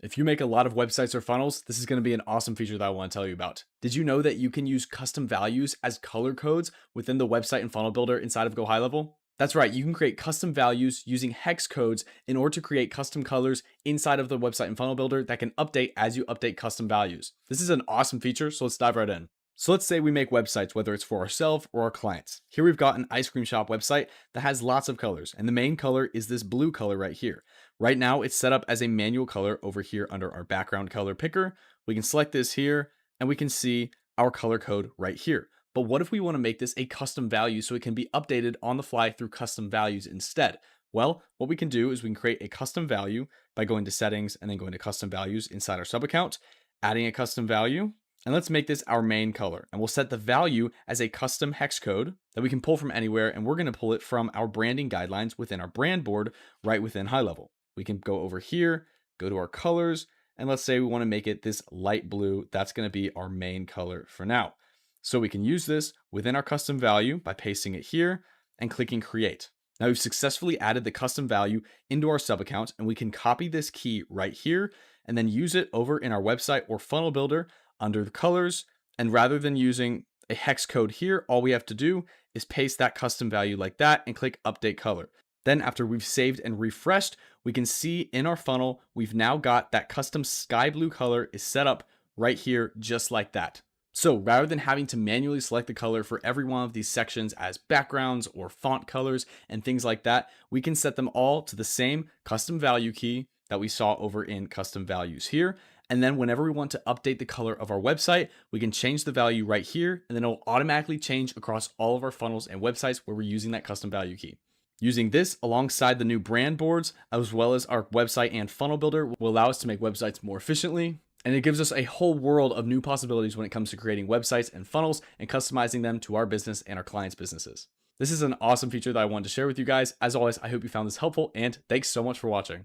If you make a lot of websites or funnels, this is going to be an awesome feature that I want to tell you about. Did you know that you can use custom values as color codes within the website and funnel builder inside of gohighlevel? That's right, you can create custom values using hex codes in order to create custom colors inside of the website and funnel builder that can update as you update custom values. This is an awesome feature, so let's dive right in. So let's say we make websites, whether it's for ourselves or our clients. Here we've got an ice cream shop website that has lots of colors, and the main color is this blue color right here. Right now, it's set up as a manual color over here under our background color picker. We can select this here, and we can see our color code right here. But what if we want to make this a custom value so it can be updated on the fly through custom values instead? Well, what we can do is we can create a custom value by going to settings and then going to custom values inside our sub account, adding a custom value. And let's make this our main color. And we'll set the value as a custom hex code that we can pull from anywhere. And we're going to pull it from our branding guidelines within our brand board right within Highlevel. We can go over here, go to our colors, and let's say we want to make it this light blue. That's going to be our main color for now. So we can use this within our custom value by pasting it here and clicking create. Now we've successfully added the custom value into our sub account, and we can copy this key right here and then use it over in our website or funnel builder under the colors. And rather than using a hex code here, all we have to do is paste that custom value like that and click update color. Then after we've saved and refreshed, we can see in our funnel, we've now got that custom sky blue color is set up right here, just like that. So rather than having to manually select the color for every one of these sections as backgrounds or font colors and things like that, we can set them all to the same custom value key that we saw over in custom values here. And then whenever we want to update the color of our website, we can change the value right here, and then it'll automatically change across all of our funnels and websites where we're using that custom value key. Using this alongside the new brand boards, as well as our website and funnel builder, will allow us to make websites more efficiently. And it gives us a whole world of new possibilities when it comes to creating websites and funnels and customizing them to our business and our clients' businesses. This is an awesome feature that I wanted to share with you guys. As always, I hope you found this helpful, and thanks so much for watching.